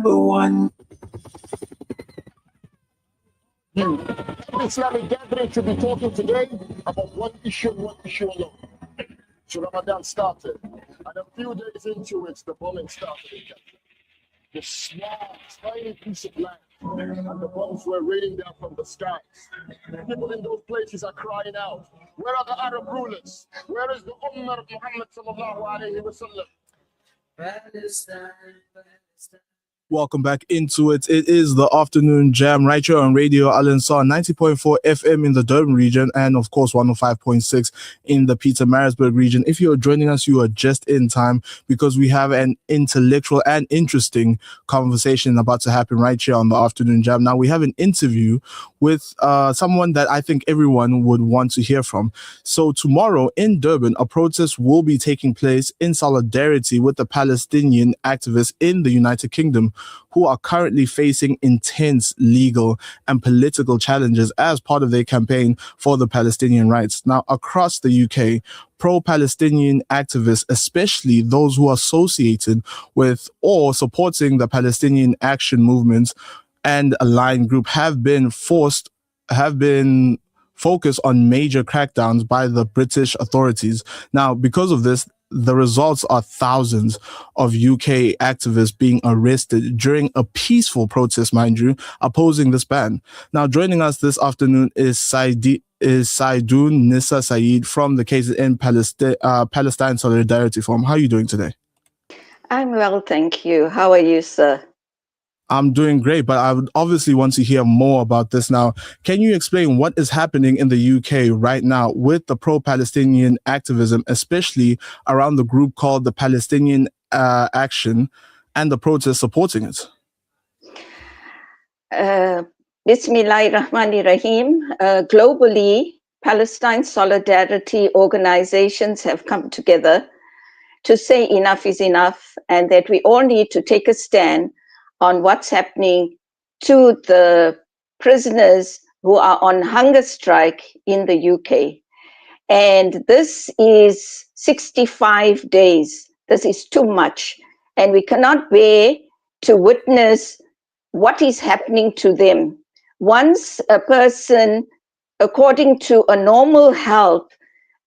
number one. Islamic gathering to be talking today about one issue and one issue alone. So Ramadan started, and a few days into it, the bombing started in Gaza. The small, tiny piece of land, and the bombs were raining down from the skies. People in those places are crying out, where are the Arab rulers? Where is the Ummah of Muhammad sallallahu alayhi wa sallam? Palestine, Palestine. Welcome back into it. It is the afternoon jam right here on Radio Al Ansar, 90.4 FM in the Durban region, and of course 105.6 in the Pietermaritzburg region. If you're joining us, you are just in time because we have an intellectual and interesting conversation about to happen right here on the afternoon jam. Now we have an interview with someone that I think everyone would want to hear from. So tomorrow in Durban, a protest will be taking place in solidarity with the Palestinian activists in the United Kingdom, who are currently facing intense legal and political challenges as part of their campaign for the Palestinian rights. Now, across the UK, pro-Palestinian activists, especially those who are associated with or supporting the Palestinian Action Movement and Aligned Group, have been focused on major crackdowns by the British authorities. Now, because of this, the results are thousands of UK activists being arrested during a peaceful protest, mind you, opposing this ban. Now, joining us this afternoon is Saidun Nissa Saeed from the KZN Palestine Solidarity Forum. How are you doing today? I'm well, thank you. How are you, sir? I'm doing great, but I would obviously want to hear more about this now. Can you explain what is happening in the UK right now with the pro-Palestinian activism, especially around the group called the Palestinian Action and the protests supporting it? Bismillahirrahmanirrahim. Globally, Palestine solidarity organizations have come together to say enough is enough and that we all need to take a stand on what's happening to the prisoners who are on hunger strike in the UK. And this is 65 days. This is too much. And we cannot bear to witness what is happening to them. Once a person, according to a normal health,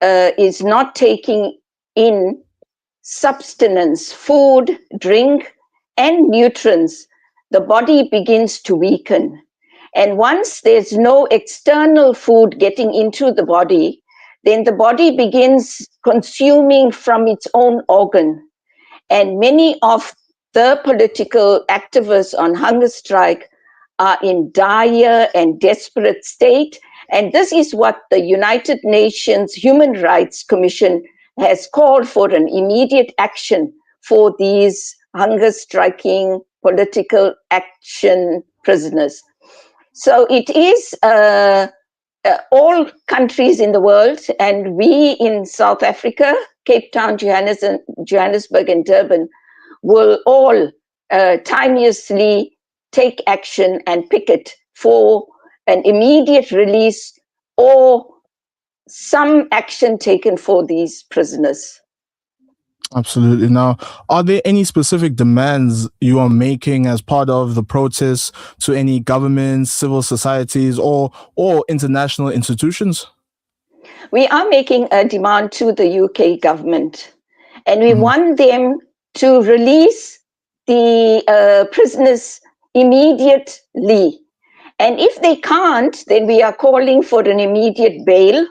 is not taking in substance, food, drink, and nutrients, the body begins to weaken. And once there's no external food getting into the body, then the body begins consuming from its own organ. And many of the political activists on hunger strike are in dire and desperate state. And this is what the United Nations Human Rights Commission has called for, an immediate action for these hunger striking political action prisoners. So it is all countries in the world, and we in South Africa, Cape Town, Johannesburg and Durban will all timeously take action and picket for an immediate release or some action taken for these prisoners. Absolutely. Now, are there any specific demands you are making as part of the protests to any governments, civil societies, or international institutions? We are making a demand to the UK government, and we want them to release the prisoners immediately. And if they can't, then we are calling for an immediate bail.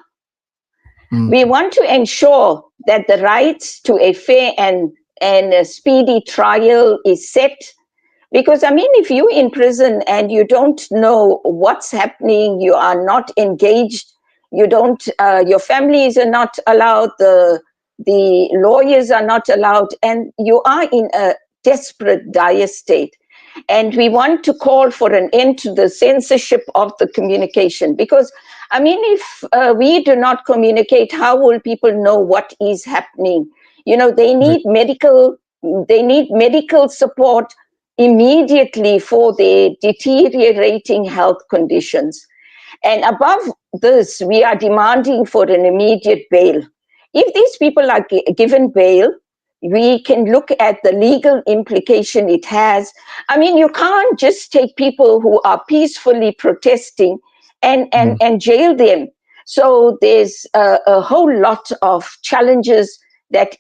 We want to ensure that the right to a fair and a speedy trial is set. Because, I mean, if you're in prison and you don't know what's happening, you are not engaged, you don't, your families are not allowed, the lawyers are not allowed, and you are in a desperate, dire state. And we want to call for an end to the censorship of the communication. Because, I mean, if we do not communicate, how will people know what is happening? You know, they need medical support immediately for their deteriorating health conditions. And above this, we are demanding for an immediate bail. If these people are given bail, we can look at the legal implication it has. I mean, you can't just take people who are peacefully protesting and jail them. So there's a whole lot of challenges that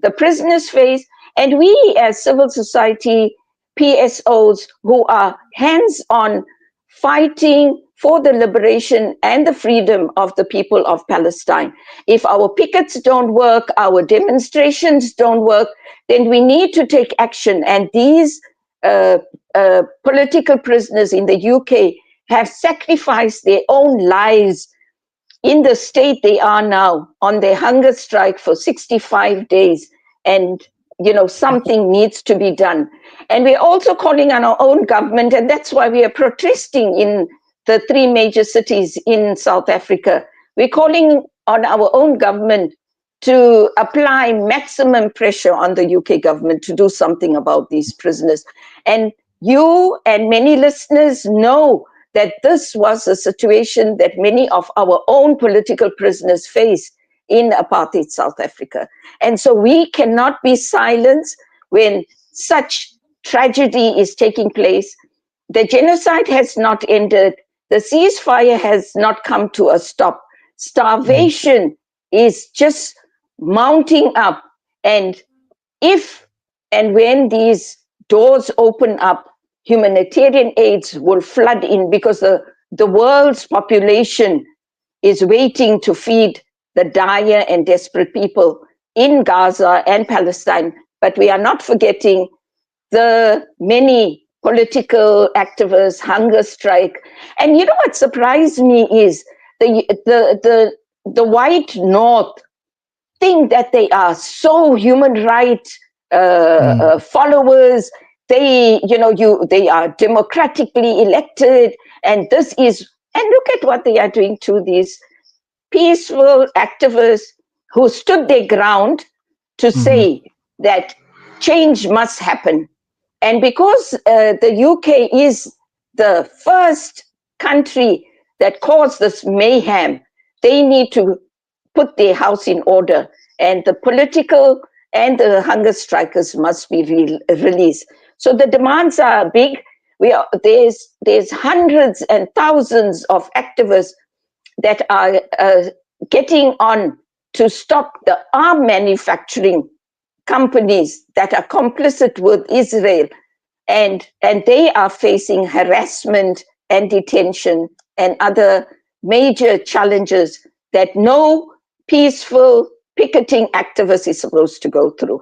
the prisoners face, and we as civil society PSOs who are hands-on fighting for the liberation and the freedom of the people of Palestine. If our pickets don't work, our demonstrations don't work, then we need to take action. And these political prisoners in the UK have sacrificed their own lives in the state they are now on their hunger strike for 65 days. And, you know, something needs to be done. And we're also calling on our own government, and that's why we are protesting in the 3 major cities in South Africa. We're calling on our own government to apply maximum pressure on the UK government to do something about these prisoners. And you and many listeners know that this was a situation that many of our own political prisoners face in apartheid South Africa. And so we cannot be silenced when such tragedy is taking place. The genocide has not ended. The ceasefire has not come to a stop. Starvation is just mounting up. And if and when these doors open up, humanitarian aids will flood in, because the world's population is waiting to feed the dire and desperate people in Gaza and Palestine. But we are not forgetting the many political activists, hunger strike. And you know what surprised me is the white North think that they are so human rights followers. They, they are democratically elected, and this is, and look at what they are doing to these peaceful activists who stood their ground to say that change must happen. And because the UK is the first country that caused this mayhem, they need to put their house in order, and the political and the hunger strikers must be released. So the demands are big. There's hundreds and thousands of activists that are getting on to stop the arm manufacturing companies that are complicit with Israel, and they are facing harassment and detention and other major challenges that no peaceful picketing activist is supposed to go through.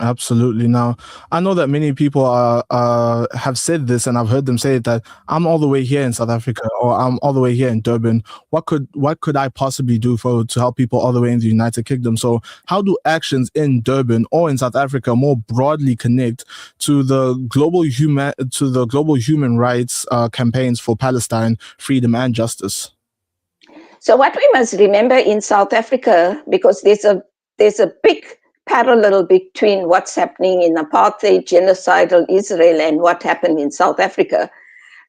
Absolutely. Now, I know that many people have said this, and I've heard them say it, that I'm all the way here in South Africa, or I'm all the way here in Durban. What could I possibly do to help people all the way in the United Kingdom? So how do actions in Durban or in South Africa more broadly connect to the global human rights campaigns for Palestine, freedom and justice? So what we must remember in South Africa, because there's a big parallel between what's happening in apartheid, genocidal Israel, and what happened in South Africa.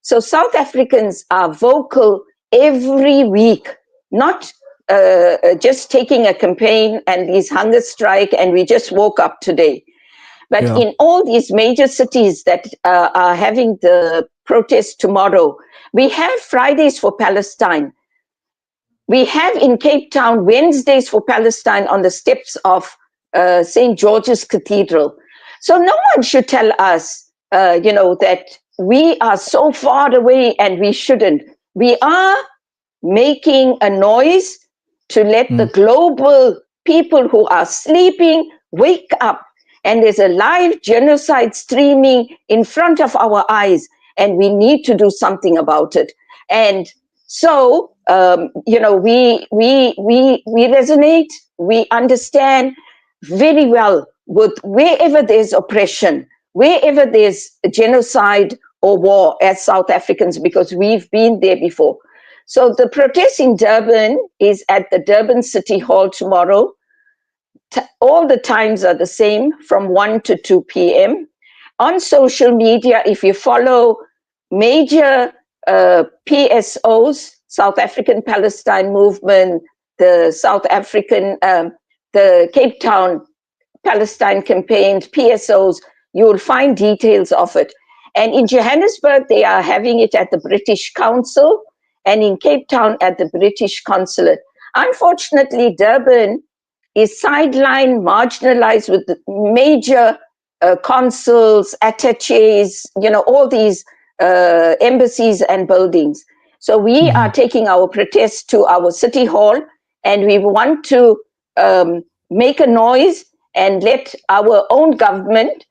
So South Africans are vocal every week, not just taking a campaign and these hunger strike, and we just woke up today. But in all these major cities that are having the protest tomorrow, we have Fridays for Palestine. We have in Cape Town Wednesdays for Palestine on the steps of St. George's Cathedral. So no one should tell us, that we are so far away and we shouldn't. We are making a noise to let the global people who are sleeping wake up. And there's a live genocide streaming in front of our eyes, and we need to do something about it. And so, we resonate, we understand very well with wherever there's oppression, wherever there's genocide or war, as South Africans, because we've been there before. So the protest in Durban is at the Durban City Hall tomorrow. All the times are the same, from 1 to 2 p.m. On social media, if you follow major PSOs, South African Palestine Movement, the South African, the Cape Town Palestine campaigns, PSOs, you will find details of it. And in Johannesburg, they are having it at the British Council, and in Cape Town at the British Consulate. Unfortunately, Durban is sidelined, marginalized with the major consuls, attaches, all these embassies and buildings. So we are taking our protest to our city hall, and we want to make a noise and let our own government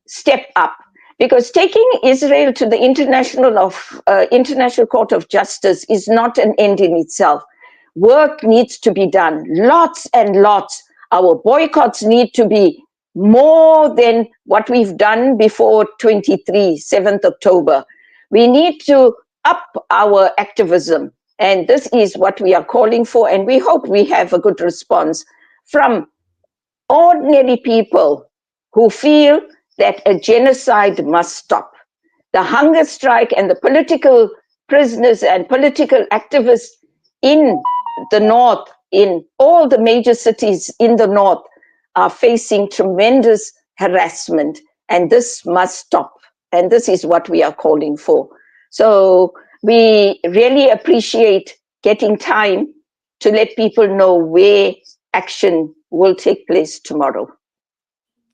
step up. Because taking Israel to the International Court of Justice is not an end in itself. Work needs to be done, lots and lots. Our boycotts need to be more than what we've done before 7th October. We need to up our activism, and this is what we are calling for, and we hope we have a good response from ordinary people who feel that a genocide must stop. The hunger strike and the political prisoners and political activists in the north, in all the major cities in the north, are facing tremendous harassment, and this must stop. And this is what we are calling for. So we really appreciate getting time to let people know where action will take place tomorrow.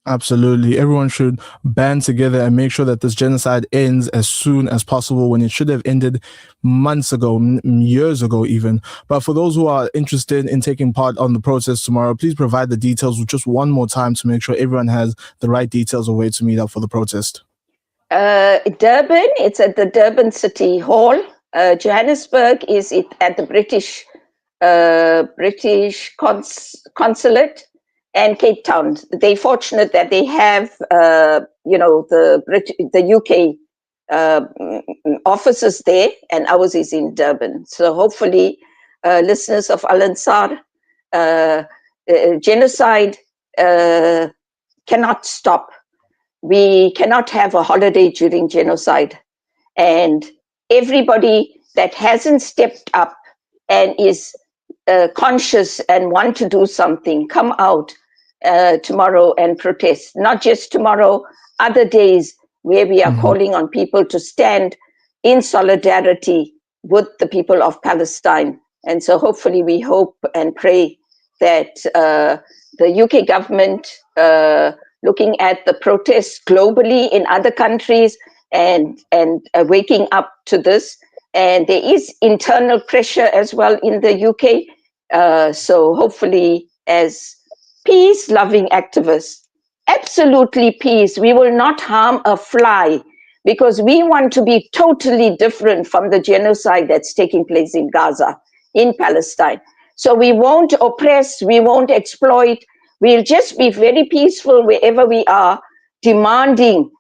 Absolutely. Everyone should band together and make sure that this genocide ends as soon as possible, when it should have ended months ago, years ago even. But for those who are interested in taking part on the protest tomorrow, please provide the details just one more time to make sure everyone has the right details of where to meet up for the protest. Durban, it's at the Durban City Hall. Johannesburg is at the British Consulate. And Cape Town, they're fortunate that they have, the UK offices there, and ours is in Durban. So hopefully, listeners of Al Ansar, genocide cannot stop. We cannot have a holiday during genocide. And everybody that hasn't stepped up and is conscious and want to do something, come out tomorrow and protest. Not just tomorrow, other days where we are calling on people to stand in solidarity with the people of Palestine. And so hopefully we hope and pray that the UK government, looking at the protests globally in other countries and waking up to this. And there is internal pressure as well in the UK. So hopefully, as peace-loving activists, absolutely peace. We will not harm a fly, because we want to be totally different from the genocide that's taking place in Gaza, in Palestine. So we won't oppress, we won't exploit. We'll just be very peaceful wherever we are, demanding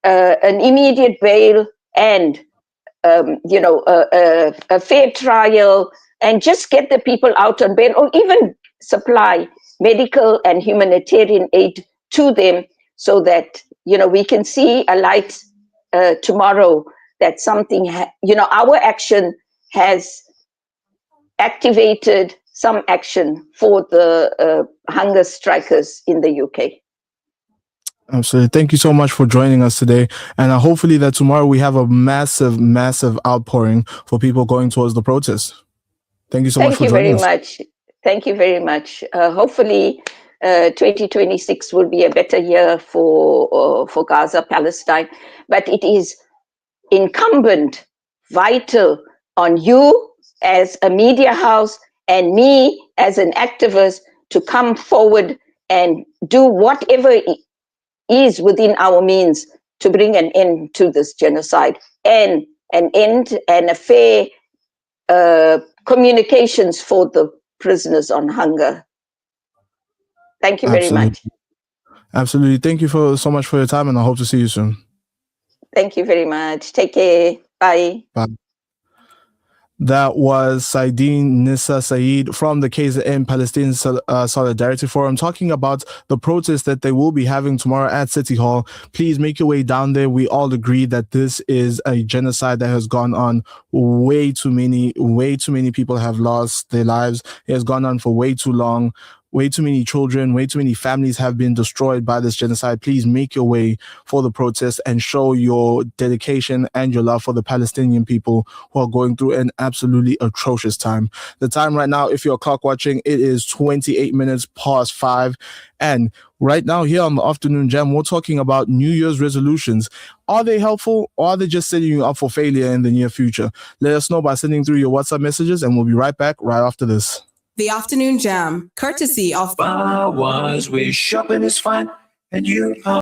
an immediate bail and a fair trial, and just get the people out on bail, or even supply medical and humanitarian aid to them, so that we can see a light tomorrow, that something our action has activated some action for the hunger strikers in the UK. Absolutely. Thank you so much for joining us today. And hopefully that tomorrow we have a massive, massive outpouring for people going towards the protest. Thank you so much for joining us. Thank you very much. Hopefully 2026 will be a better year for Gaza, Palestine. But it is incumbent, vital on you as a media house and me as an activist to come forward and do whatever is within our means to bring an end to this genocide, and an end and a fair communications for the prisoners on hunger. Thank you very much. Absolutely. Thank you so much for your time, and I hope to see you soon. Thank you very much. Take care. Bye. Bye. That was Saidine Nissa Saeed from the KZN Palestinian Solidarity Forum, talking about the protest that they will be having tomorrow at City Hall. Please make your way down there. We all agree that this is a genocide that has gone on. Way too many people have lost their lives. It has gone on for way too long. Way too many children, way too many families have been destroyed by this genocide. Please make your way for the protest and show your dedication and your love for the Palestinian people who are going through an absolutely atrocious time. The time right now, if you're clock watching, it is 28 minutes past 5. And right now here on the Afternoon Jam, we're talking about New Year's resolutions. Are they helpful, or are they just setting you up for failure in the near future? Let us know by sending through your WhatsApp messages, and we'll be right back right after this. The Afternoon Jam, courtesy of Bars, where shopping is fun and you are